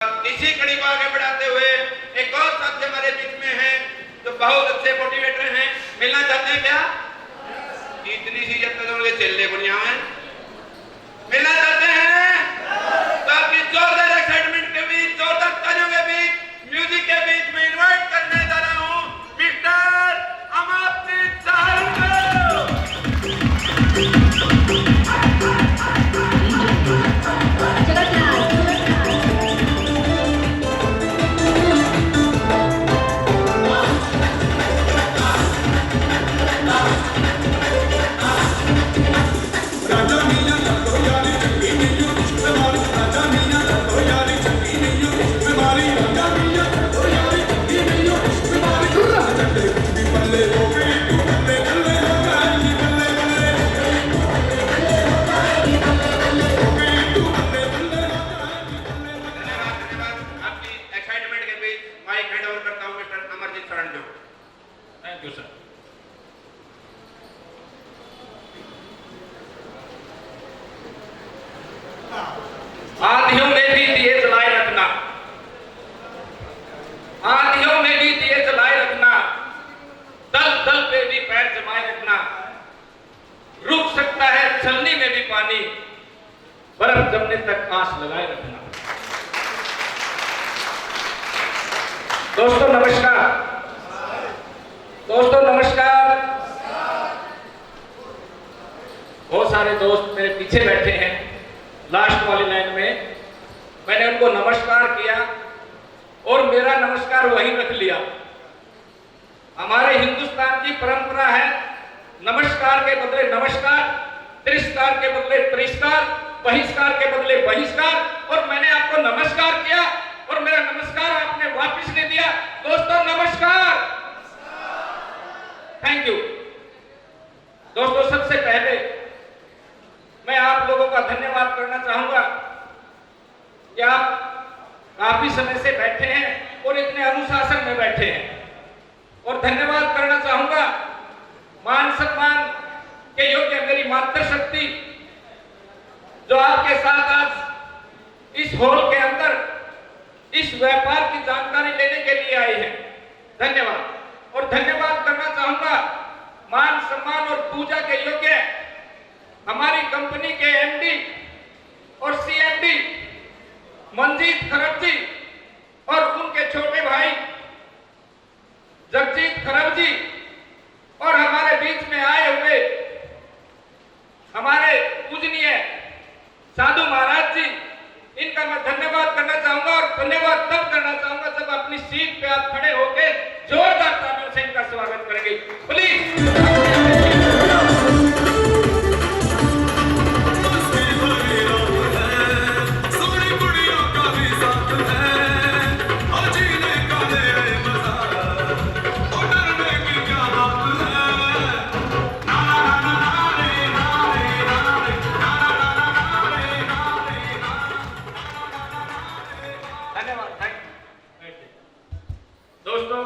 इसी कड़ी को आगे बढ़ाते हुए एक और साथी हमारे बीच में हैं जो बहुत अच्छे मोटिवेटर हैं। मिलना चाहते हैं क्या? इतनी सी जब तक उनके चेले को नहीं आए मिलना चाहते हैं तो आपकी जोरदार एक्साइटमेंट के बीच, जोरदार तालियों के बीच, म्यूजिक के बीच में इन्वाइट करने जा रहा हूं मिस्टर अमरजीत साहब को। आंधियों में भी दिए जलाए रखना, आंधियों में भी दिए जलाए रखना, दल दल पे भी पैर जमाए रखना, रुक सकता है छलनी में भी पानी, बर्फ जमने तक आस लगाए रखना। दोस्तों नमस्कार, दोस्तों नमस्कार। बहुत सारे दोस्त मेरे पीछे बैठे हैं लास्ट वाली लाइन में, मैंने उनको नमस्कार किया और मेरा नमस्कार वहीं रख लिया। हमारे हिंदुस्तान की परंपरा है नमस्कार के बदले नमस्कार, तिरस्कार के बदले तिरस्कार, बहिष्कार के बदले बहिष्कार, और मैंने आपको नमस्कार किया और मेरा नमस्कार आपने वापस ले दिया। दोस्तों नमस्कार, थैंक यू। दोस्तों सबसे पहले मैं आप लोगों का धन्यवाद करना चाहूंगा कि आप काफी समय से बैठे हैं और इतने अनुशासन में बैठे हैं, और धन्यवाद करना चाहूंगा मान सम्मान के योग्य मेरी मातृशक्ति जो आपके साथ आज इस हॉल के अंदर इस व्यापार की जानकारी लेने के लिए आई है। धन्यवाद। और धन्यवाद करना चाहूंगा मान सम्मान और पूजा के योग्य हमारी कंपनी के एमडी और सीएमडी मंजीत खरब जी और उनके छोटे भाई जगजीत खरब जी, और हमारे बीच में आए हुए हमारे पूजनीय साधु महाराज जी, इनका मैं धन्यवाद करना चाहूंगा। और धन्यवाद तब करना चाहूंगा जब अपनी सीट पे आप खड़े होकर जोरदार तालियों से इनका स्वागत करेंगे। प्लीज दोस्तों,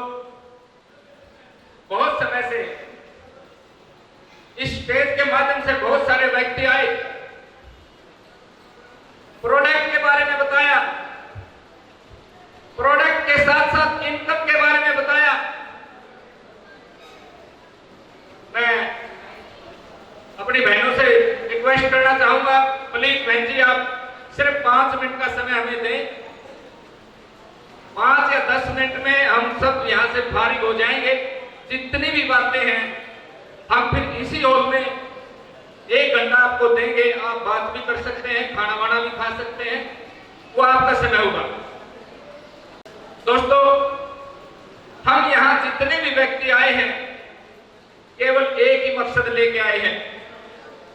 बहुत समय से इस स्टेज के माध्यम से बहुत सारे व्यक्ति आए, प्रोडक्ट के बारे में बताया, प्रोडक्ट के साथ साथ इनकम के बारे में बताया। मैं अपनी बहनों से रिक्वेस्ट करना चाहूंगा, प्लीज बहन जी आप सिर्फ 5 मिनट का समय हमें दें। 5 या 10 मिनट में हम सब यहाँ से फारिग हो जाएंगे। जितनी भी बातें हैं हम फिर इसी हॉल में 1 घंटा आपको देंगे, आप बात भी कर सकते हैं, खाना वाना भी खा सकते हैं, वो आपका समय होगा। दोस्तों हम यहाँ जितने भी व्यक्ति आए हैं केवल एक ही मकसद लेके आए हैं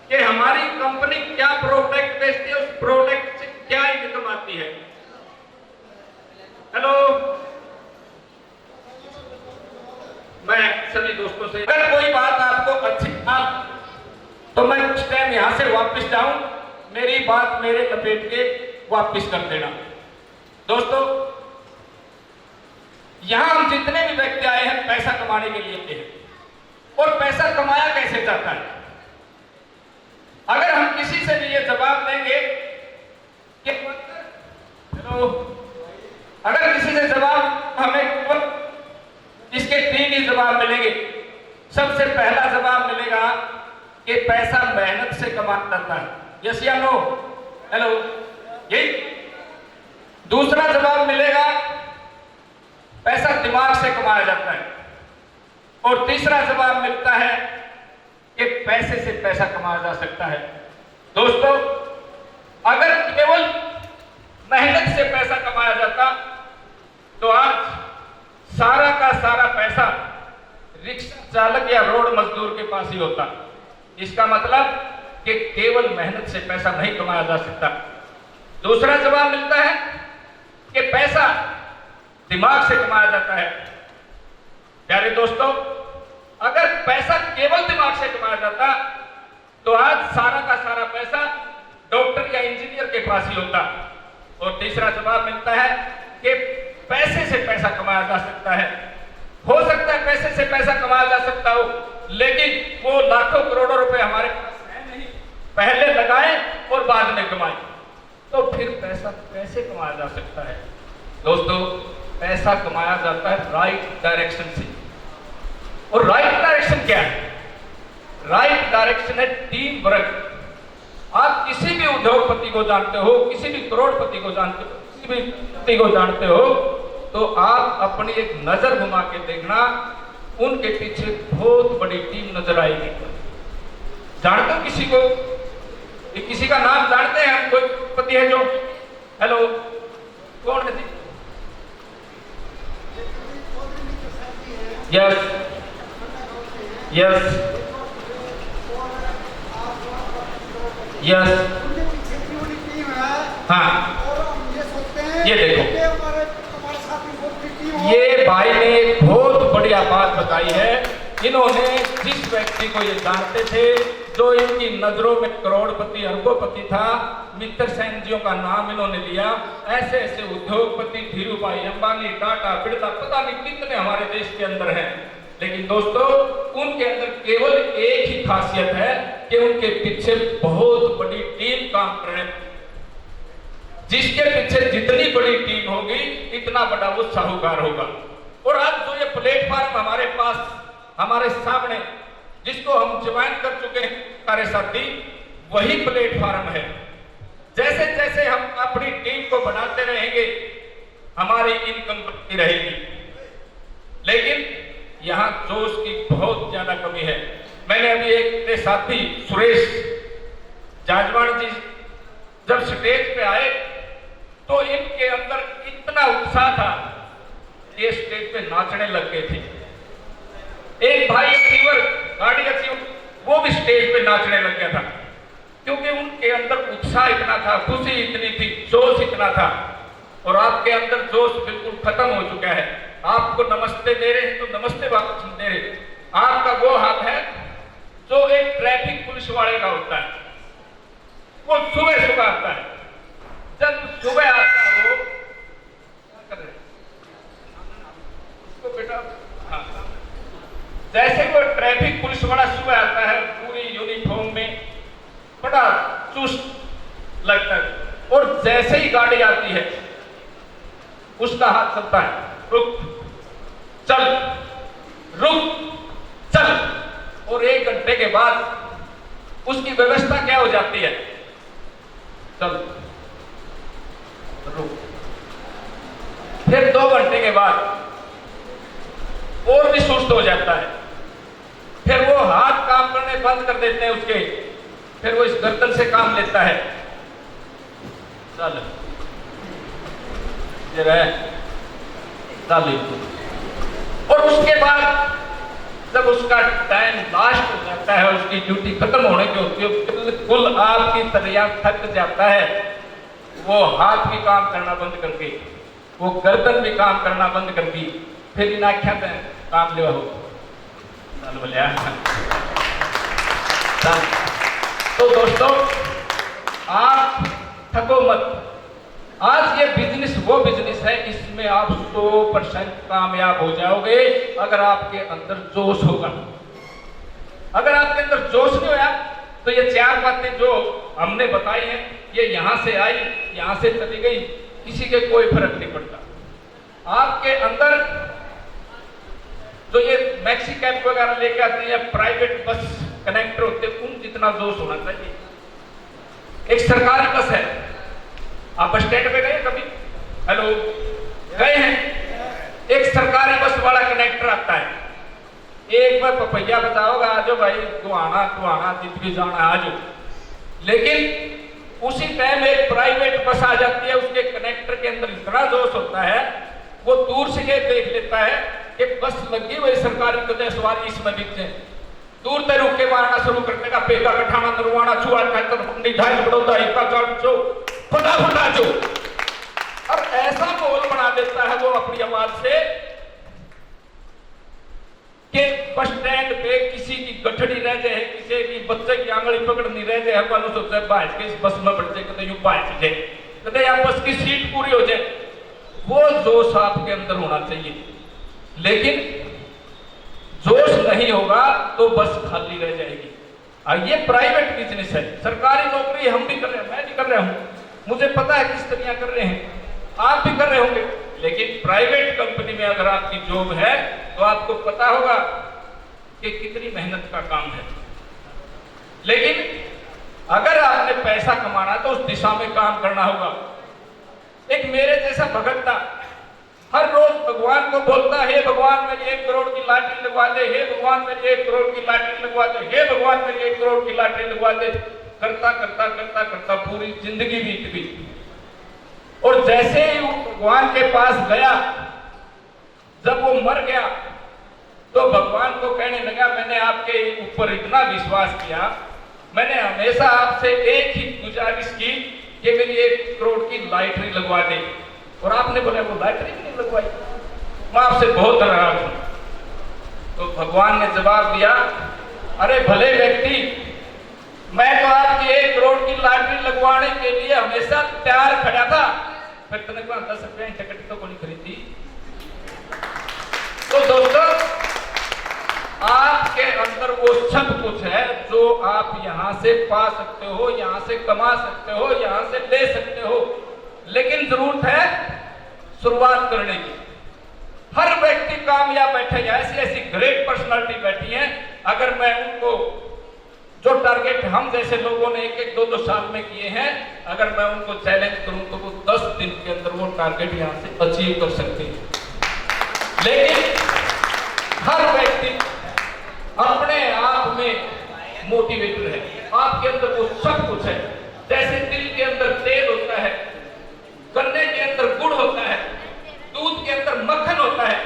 कि हमारी कंपनी क्या प्रोडक्ट बेचती है, उस प्रोडक्ट से क्या इनकम आती है। हेलो, मैं सभी दोस्तों से अगर कोई बात आपको अच्छी ना तो मैं कुछ टाइम यहां से वापस जाऊं, मेरी बात मेरे लपेट के वापस कर देना। दोस्तों यहां हम जितने भी व्यक्ति आए हैं पैसा कमाने के लिए हैं, और पैसा कमाया कैसे जाता है। अगर हम किसी से भी ये जवाब देंगे कि हेलो जाता है? यस या नो? हेलो, यही दूसरा जवाब मिलेगा, पैसा दिमाग से कमाया जाता है। और तीसरा जवाब मिलता है कि पैसे से पैसा कमाया जा सकता है। दोस्तों, अगर केवल मेहनत से पैसा कमाया जाता तो आज सारा का सारा पैसा रिक्शा चालक या रोड मजदूर के पास ही होता। इसका मतलब कि केवल मेहनत से पैसा नहीं कमाया जा सकता। दूसरा जवाब मिलता है कि पैसा दिमाग से कमाया जाता है। प्यारे दोस्तों, अगर पैसा केवल दिमाग से कमाया जाता तो आज सारा का सारा पैसा डॉक्टर या इंजीनियर के पास ही होता। और तीसरा जवाब मिलता है कि पैसे से पैसा कमाया जा सकता है। हो सकता है पैसे से पैसा कमाया जा सकता हो, लेकिन वो लाखों करोड़ों रुपए हमारे पास है नहीं, पहले लगाए और बाद में कमाए, तो फिर पैसा कैसे कमाया जा सकता है? दोस्तों, पैसा कमाया जाता है राइट डायरेक्शन से। और राइट डायरेक्शन क्या है? राइट डायरेक्शन है टीम वर्क। आप किसी भी उद्योगपति को जानते हो, किसी भी करोड़पति को जानते हो, किसी भी व्यक्ति को जानते हो, तो आप अपनी एक नजर घुमा के देखना, उनके पीछे बहुत बड़ी टीम नजर आएगी। जानते हो किसी को? ये किसी का नाम जानते हैं हम? कोई पति है जो? हेलो, कौन है जी? यस यस यस, हाँ, ये देखो, ये भाई ने एक बहुत बढ़िया बात बताई है। इन्होंने जिस व्यक्ति को ये जानते थे, जो इनकी नजरों में करोड़पति अरबोपति था, मित्तर सेन जियों का नाम इन्होंने लिया। ऐसे ऐसे उद्योगपति धीरू भाई अंबानी, टाटा, बिरला, पता नहीं कितने हमारे देश के अंदर हैं। लेकिन दोस्तों, उनके अंदर केवल एक ही खासियत है कि उनके पीछे बहुत बड़ी टीम काम कर रहे हैं। जिसके पीछे जितनी बड़ी टीम होगी, इतना बड़ा वो साहूकार होगा। और आज जो ये प्लेटफॉर्म हमारे पास, हमारे सामने, जिसको हम ज्वाइन कर चुके हैं सारे साथी, वही प्लेटफॉर्म है। जैसे जैसे हम अपनी टीम को बढ़ाते रहेंगे, हमारी इनकम बढ़ती रहेगी। लेकिन यहाँ जोश की बहुत ज्यादा कमी है। मैंने अभी एक साथी सुरेश जाजवान जी जब स्टेज पे आए तो इनके अंदर इतना उत्साह था, ये स्टेज पे नाचने लग गए थे। एक भाई अचीवर, गाड़ी अचीवर, वो भी स्टेज पे नाचने लग गया था, क्योंकि उनके अंदर उत्साह इतना था, खुशी इतनी थी, जोश इतना था। और आपके अंदर जोश बिल्कुल खत्म हो चुका है। आपको नमस्ते दे रहे हैं तो नमस्ते वापस दे रहे। आपका वो हाथ है जो एक ट्रैफिक पुलिस वाले का होता है। वो सुबह सुबह आता है, जब सुबह आता है वो क्या कर रहे उसको बेटा, हाँ, जैसे वो ट्रैफिक पुलिस वाला सुबह आता है पूरी यूनिफॉर्म में, बड़ा चुस्त लगता है, और जैसे ही गाड़ी आती है उसका हाथ चलता है, रुक चल, रुक चल। और 1 घंटे के बाद उसकी व्यवस्था क्या हो जाती है? चल, रुक। फिर 2 घंटे के बाद और भी सुस्त हो जाता है, फिर वो हाथ काम करने बंद कर देते हैं उसके, फिर वो इस गर्दन से काम लेता है, चल चल। और उसके बाद जब उसका टाइम लास्ट हो जाता है, उसकी ड्यूटी खत्म होने की होती है, बिल्कुल आपकी तरह थक जाता है, वो हाथ भी काम करना बंद करके, वो गर्दन भी काम करना बंद करके, फिर इन आख्या काम ले हो चल बोलिया। तो दोस्तों, आप थको मत। आज ये बिजनेस वो बिजनेस है, इसमें आप 100% कामयाब हो जाओगे अगर आपके अंदर जोश होगा। अगर आपके अंदर जोश नहीं होया तो ये 4 बातें जो हमने बताई हैं, ये यहां से आई, यहां से चली गई, किसी के कोई फर्क नहीं पड़ता। आपके अंदर जो ये मैक्सी कैप वगैरह लेके आते हैं या प्राइवेट बस कनेक्टर होते हैं, उन जितना जोश होना चाहिए। एक सरकारी बस है, आप बस स्टैंड पे गए कभी? हेलो, गए हैं? एक सरकारी बस वाला कनेक्टर आता है, एक बार पपैया बताओगा आजो भाई तू आना जिंदगी जाना आजो। लेकिन उसी टाइम एक प्राइवेट बस आ जाती है, उसके कनेक्टर के अंदर इतना जोश होता है, वो दूर से ये देख लेता है कि बस लगी हुई सरकारी को सवारी इसमें बिक जाए, दूर तक रुक के मारना शुरू करने का, पेगा कठाना नरवाना छुआ मंडी ढाई बड़ौदा इक्का चो फटाफटा चो, और ऐसा माहौल बना देता है वो अपनी आवाज से कि बस स्टैंड पे किसी की गठड़ी रह जाए, किसी की बच्चे की आंगली पकड़नी रह जाए, हम सोचते हैं बाहर के इस बस में बैठ जाए, कदे यूं बाहर जाए, कदे यहाँ बस की सीट पूरी हो जाए, वो जोश आपके अंदर होना चाहिए। लेकिन जोश नहीं होगा तो बस खाली रह जाएगी। और ये प्राइवेट बिजनेस है, सरकारी नौकरी हम भी कर रहे हैं, मैं भी कर रहा हूं, मुझे पता है किस तरह कर रहे हैं, आप भी कर रहे होंगे। लेकिन प्राइवेट कंपनी में अगर आपकी जॉब है तो आपको पता होगा कि कितनी मेहनत का काम है। लेकिन अगर आपने पैसा कमाना तो उस दिशा में काम करना होगा। एक मेरे जैसा भगत था, हर रोज भगवान को बोलता, हे भगवान मेरी 1 करोड़ की लॉटरी लगवा दे, हे भगवान मेरी 1 करोड़ की लॉटरी लगवा दे, हे भगवान मेरी 1 करोड़ की लॉटरी लगवा दे। करता करता करता करता पूरी जिंदगी बीत गई। और जैसे ही वो भगवान के पास गया, जब वो मर गया तो भगवान को कहने लगा, मैंने आपके ऊपर इतना विश्वास किया, मैंने हमेशा आपसे एक ही गुजारिश की कि मेरी 1 करोड़ की लॉटरी लगवा दे, और आपने बोला वो लॉटरी नहीं लगवाई, मैं आपसे बहुत नाराज हूं। तो भगवान ने जवाब दिया, अरे भले व्यक्ति, मैं तो आपकी 1 करोड़ की लॉटरी लगवाने के लिए हमेशा तैयार खड़ा था, फिर तुमने 10 रुपए टिकट तो कोई खरीदी। तो दोस्तों, आपके अंदर वो सब कुछ है जो आप यहां से पा सकते हो, यहां से कमा सकते हो, यहां से ले सकते हो, लेकिन जरूरत है शुरुआत करने की। हर व्यक्ति कामयाब बैठे, ऐसी ऐसी ग्रेट पर्सनालिटी बैठी हैं, अगर मैं उनको जो टारगेट हम जैसे लोगों ने 1-1, 2-2 साल में किए हैं, अगर मैं उनको चैलेंज करूं तो वो 10 दिन के अंदर वो टारगेट यहां से अचीव कर सकते हैं। लेकिन हर व्यक्ति अपने आप में मोटिवेटेड है, आपके अंदर वो सब कुछ है। जैसे दिल के अंदर तेल होता है, गन्ने के अंदर गुड़ होता है, दूध के अंदर मक्खन होता है,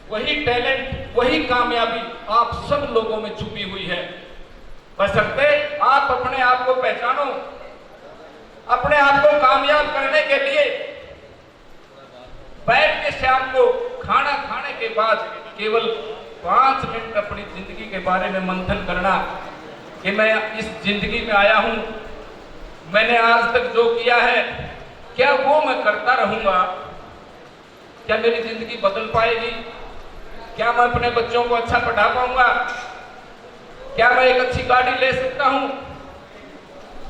वही टैलेंट, वही कामयाबी आप सब लोगों में छुपी हुई है। बशर्ते आप अपने आप को पहचानो। अपने आप को कामयाब करने के लिए बैठ के शाम को खाना खाने के बाद केवल 5 मिनट अपनी जिंदगी के बारे में मंथन करना कि मैं इस जिंदगी में आया हूं, मैंने आज तक जो किया है क्या वो मैं करता रहूंगा? क्या मेरी जिंदगी बदल पाएगी? क्या मैं अपने बच्चों को अच्छा पढ़ा पाऊंगा? क्या मैं एक अच्छी गाड़ी ले सकता हूं?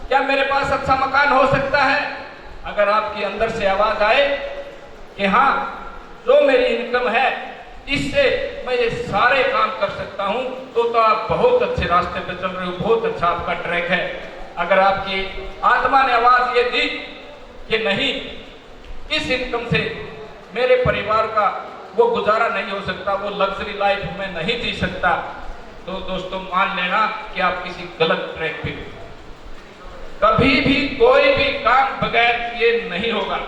क्या मेरे पास अच्छा मकान हो सकता है? अगर आपके अंदर से आवाज आए कि हाँ, जो मेरी इनकम है इससे मैं ये सारे काम कर सकता हूं, तो आप बहुत अच्छे रास्ते पे चल रहे हो, बहुत अच्छा आपका ट्रैक है। अगर आपकी आत्मा ने आवाज ये दी कि नहीं, इस इनकम से मेरे परिवार का वो गुजारा नहीं हो सकता, वो लग्जरी लाइफ में नहीं जी सकता, तो दोस्तों मान लेना कि आप किसी गलत ट्रैक पे हो। कभी भी कोई भी काम बगैर किए नहीं होगा।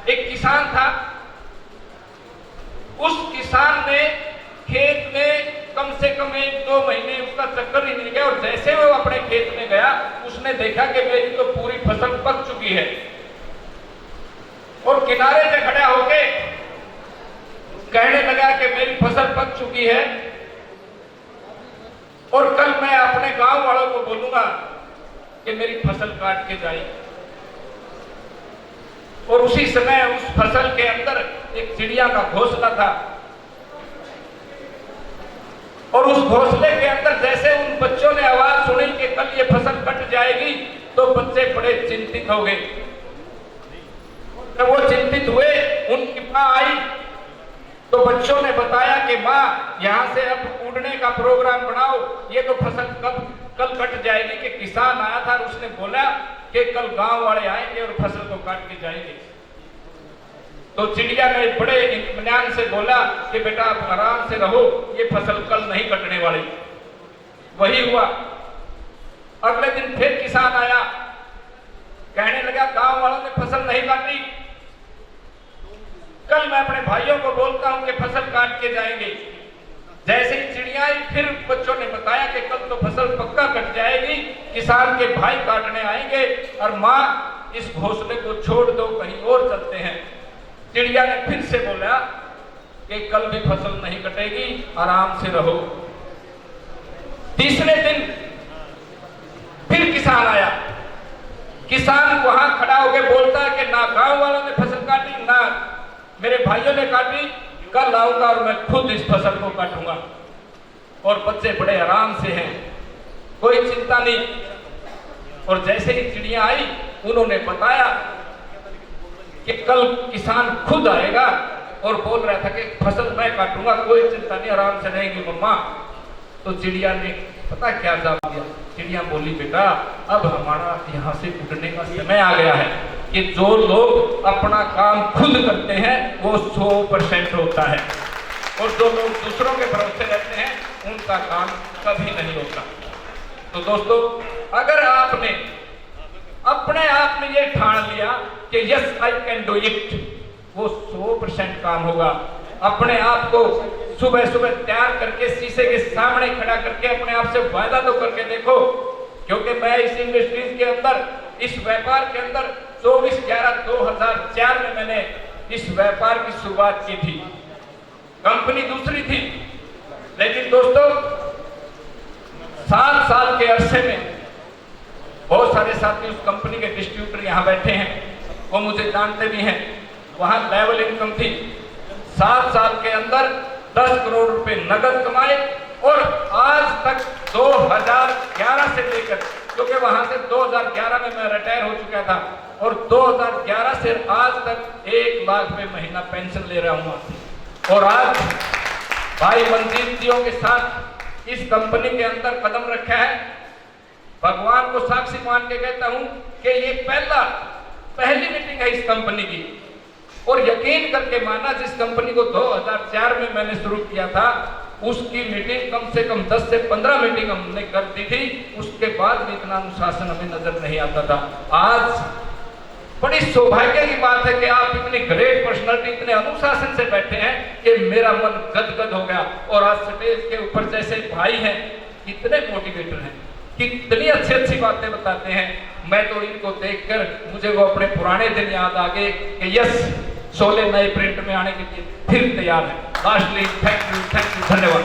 एक किसान था, उस किसान ने खेत में कम से कम 1-2 महीने उसका चक्कर ही नहीं गया, और जैसे वो अपने खेत में गया उसने देखा कि मेरी तो पूरी फसल पक चुकी है, और किनारे पे खड़ा होके कहने लगा कि मेरी फसल पक चुकी है और कल मैं अपने गांव वालों को बोलूंगा कि मेरी फसल काट के जाए। और उसी समय उस फसल के अंदर एक चिड़िया का घोंसला था, और उस घोंसले के अंदर जैसे उन बच्चों ने आवाज सुनी कि कल ये फसल कट जाएगी, तो बच्चे बड़े चिंतित हो गए। जब वो चिंतित हुए, उनकी मां आई तो बच्चों ने बताया कि मां, यहां से अब उड़ने का प्रोग्राम बनाओ, ये तो फसल कल कट जाएगी। कि किसान आया था और उसने बोला कि कल गांव वाले आएंगे और फसल को काट के जाएंगे। तो चिड़िया ने बड़े इत्मीनान से बोला कि बेटा आप आराम से रहो, ये फसल कल नहीं कटने वाली। वही हुआ। अगले दिन फिर किसान आया, कहने लगा गांव वालों ने फसल नहीं काटी, कल मैं अपने भाइयों को बोलता हूं कि फसल काट के जाएंगे। जैसे ही चिड़िया आई, फिर बच्चों ने बताया कि कल तो फसल पक्का कट जाएगी, किसान के भाई काटने आएंगे और माँ इस घोंसले को छोड़ दो, कहीं और चलते हैं। चिड़िया ने फिर से बोला कि कल भी फसल नहीं कटेगी, आराम से रहो। तीसरे दिन फिर किसान आया। किसान वहां खड़ा होकर बोलता है कि ना गांव वालों ने फसल काटी, ना मेरे भाइयों ने काटी, कल आऊंगा और मैं खुद इस फसल को काटूंगा। और बच्चे बड़े आराम से हैं, कोई चिंता नहीं। और जैसे ही चिड़िया आई, उन्होंने बताया कि कल किसान खुद आएगा और बोल रहा था कि फसल मैं काटूंगा, कोई चिंता नहीं, आराम से रहेंगी मम्मा। तो चिड़िया ने पता क्या जवाब दिया? चिड़िया बोली बेटा अब हमारा यहाँ से उठने का समय आ गया है कि जो लोग अपना काम खुद करते हैं वो 100% होता है, और जो लोग दूसरों के भरोसे रहते हैं उनका काम कभी नहीं होता। तो दोस्तों, अगर आपने अपने आप में ये ठान लिया कि yes I can do it, वो 100% काम होगा। अपने आप को सुबह सुबह तैयार करके शीशे के सामने खड़ा करके अपने आप से वायदा तो करके देखो, क्योंकि मैं इस इंडस्ट्रीज के अंदर, इस व्यापार के अंदर 24/11/2004 में मैंने इस व्यापार की शुरुआत की थी। कंपनी दूसरी थी, लेकिन दोस्तों 7 साल के अरसे में बहुत सारे साथी उस कंपनी के डिस्ट्रीब्यूटर यहाँ बैठे हैं, वो मुझे जानते भी हैं। वहां लेवल इनकम थी। 7 साल के अंदर 10 करोड़ रुपए नगद कमाए, और आज तक 2011 से लेकर, क्योंकि वहां से 2011 में मैं रिटायर हो चुका था, और 2011 से आज तक 1 लाख रुपए महीना पेंशन ले रहा हूं। और आज भाई मंजीत जियों के साथ इस कंपनी के अंदर कदम रखा है। भगवान को साक्षी मान के कहता हूं कि ये पहली मीटिंग है इस कंपनी की। और यकीन करके माना, जिस कंपनी को 2004 में मैंने शुरू किया था, उसकी मीटिंग कम से कम 10 से 15 मीटिंग हमने कर दी थी। उसके बाद भी इतना अनुशासन हमें नजर नहीं आता था। आज बड़ी सौभाग्य की बात है कि आप इतनी ग्रेट पर्सनालिटी, इतने अनुशासन से बैठे हैं कि मेरा मन गदगद हो गया। और आज स्टेज के ऊपर जैसे भाई हैं, कितने मोटिवेटर हैं, कितनी अच्छी अच्छी बातें बताते हैं। मैं तो इनको देखकर मुझे वो अपने पुराने दिन याद आ गए कि यस, शोले नए प्रिंट में आने के लिए फिर तैयार है। लास्टली थैंक यू, धन्यवाद।